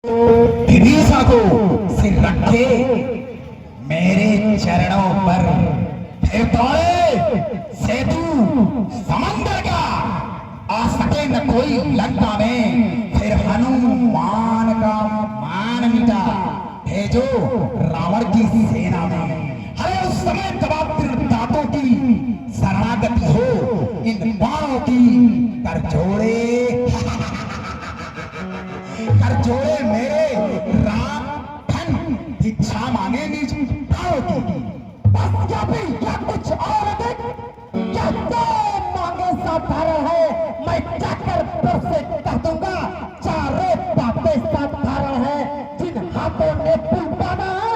विदिशा को सिर रखे मेरे चरणों पर, फिर तोड़े सेतु समंदर का, आ सके न कोई लंका में, फिर हनुमान का मान मिटा, भेजो रावण की सेना में। अरे उस समय तबातिर दांतों की शरणागति हो, इन बाणों की कर जोड़े मेरे राम धन, भिक्षा मांगे निज प्राणों की। बस क्या भी क्या कुछ और अधिक, क्या तो मांगे साधारण है, मैं जाकर फिर से कह दूंगा, चारों बातें साधारण है। जिन हाथों ने पुल बांधा है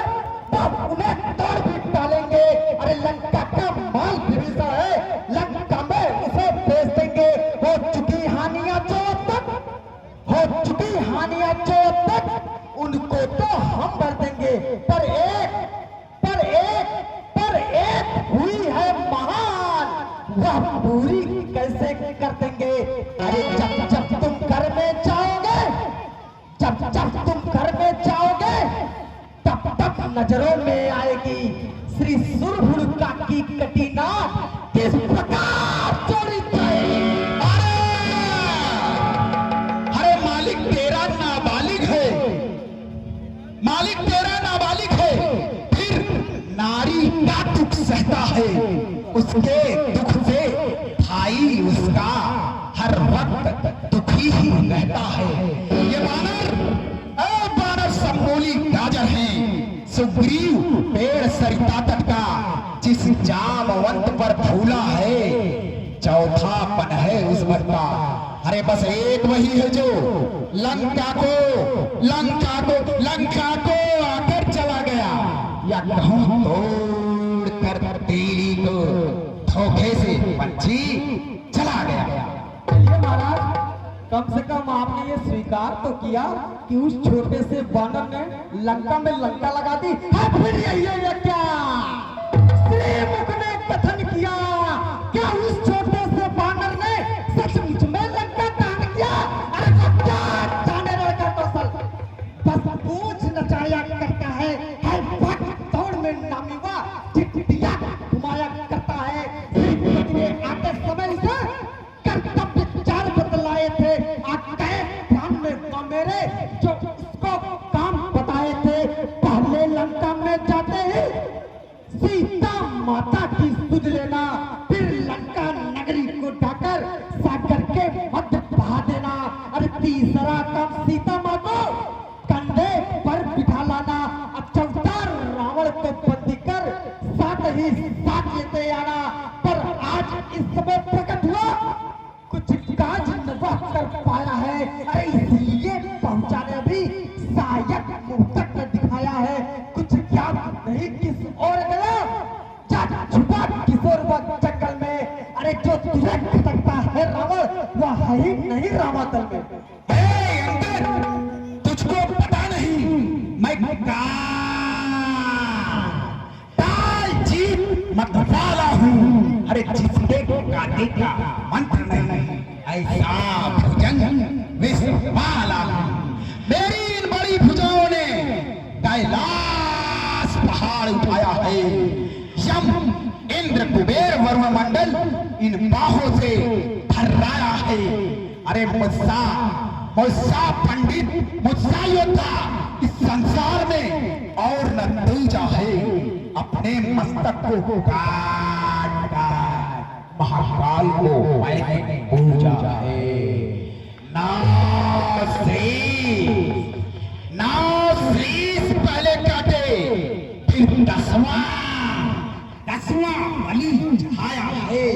तब उन्हें तोड़ भी डालेंगे। अरे लंका का माल विदिशा है, लंका में उसे भेज देंगे। हो चुकी हानियां जो तक, हो चुकी हानियां जो तक, उनको तो हम भर देंगे। पर एक हुई है महान, वह पूरी कैसे कर देंगे। अरे जब जब तुम घर में जाओगे, जब जब तुम घर में जाओगे, तब तब नजरों में आएगी श्री सुरभुड़का की कटीना किस प्रकार चोरी थी। अरे मालिक तेरा नाबालिग है, मालिक तेरा नाबालिग है, फिर नारी का दुख सहता है, उसके दुख से भाई उसका हर वक्त दुखी ही रहता है। ये बानर समोली गाजर हैं, सुग्रीव पेड़ सरिता तट का, जिस जामवंत पर फूला है, चौथापन है उस पर का। अरे बस एक वही है जो लंका को आकर चला गया, या कहूं तोड़ कर तीली को धोखे से पंछी चला गया। चलिए महाराज, कम से कम आपने ये स्वीकार तो किया कि उस छोटे से बानर ने लंका में लंका लगा दी। फिर यही है क्या श्रीमुख ने कथन किया, क्या उस छोटे से बानर ने सचमुच में लंका दान किया? अरे क्या जाने लड़का कौशल, बस पूछ नचाया करता है भाग दौड़ में नामीवा चिट्टिया घुमाया करता है। श्रीपति ने आते समय से कर्तव्य चार बतलाए थे, आके ध्यान में मेरे जो उसको काम बताए थे। पहले लंका में जाते ही सीता माता की सुध लेना, फिर लंका नगरी को ढाकर सागर के मध्य बहा देना। अरे तीसरा काम सीता माँ को कंधे पर बिठा लाना, अब चौथा रावण को बंदी कर साथ ही साथ लेते आना। पर आज इस समय प्रकट हुआ कुछ काज न कर पाया है, इसलिए पहुंचाने भी सायक मुंह तक न दिखाया है। कुछ ज्ञात नहीं किस और गया, छुपा किशोर वक्त जंगल में। अरे जो तुझे खटकता है रावण, वह है ही नहीं रामातल में। तुझको पता नहीं मैं काल जीत मत वाला हूँ। अरे जिसके काटे का मंत्र नहीं, ऐसा भुजंग विश्व वाला हूँ। मेरी इन बड़ी भुजाओं ने कैलाश पहाड़ उठाया है, यम इंद्र कुबेर वरुण मंडल इन बाहों से थर्राया है। अरे मुझसा पंडित, मुझसा योद्धा इस संसार में और न दूजा है। अपने मस्तक को काट काट महाकाल को मैंने पूजा है। नौ शीश पहले काटे, फिर दसवां बलि चढ़ाया है।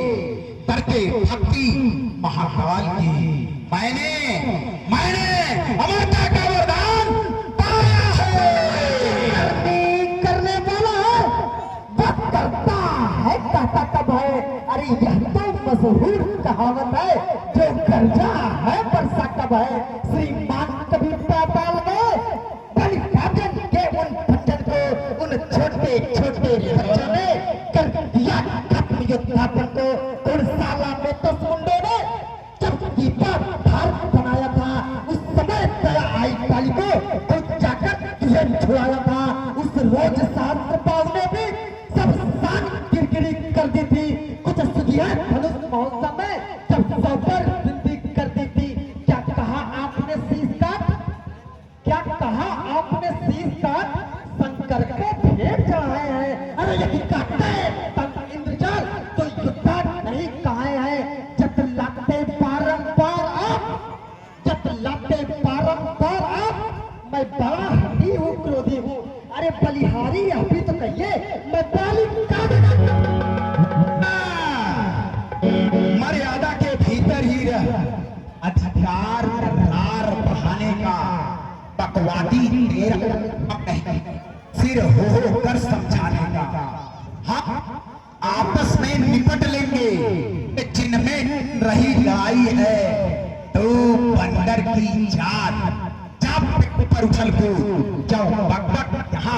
करके भक्ति महाकाल की मैंने अमरता का वरदान पाया है। करने वाला है वह करता है, कहता कब है। अरे यह तो मशहूर कहावत है, जो गर्जा है वर्षा कब है। श्रीमान कभी पाताल गए, बलिराजन के उन भजन को उन छोटे छोटे बच्चों ने कर दिया खत्म योद्धापन को। कुड़साला में तो मुंडे ने जब दीपा भारत बनाया था, उस समय दया आई काली को तो जाकर तुझे छुड़ाया था। उस रोज शास्त्र पाव ने भी सब शान किरकिरी कर दी थी। कुछ सुधिया धनुष महोत्सव में जब सफर विनती कर दी थी। क्या कहा आपने शीश काट, क्या कहा आपने शीश काट शंकर को भेंट चढ़ाए हैं। अरे यदि काटते तब इंद्रजाल तो युद्ध नहीं कहे हैं। जतलाते बारंबार आप, जतलाते बारंबार आप, मैं बड़ा हठी हूँ, क्रोधी हूँ। अरे बलिहारी अभी तो कहिए, मैं बाली का मर्यादा के भीतर ही रह, अधिकार रार बढ़ाने का बकवादी तेरा नहीं, सिर हो कर समझाने का। हाँ, आपस में निपट लेंगे, जिनमें रही लड़ाई है तो बंदर की जात। जा पिक पर उछल को जाओ, बक बक यहाँ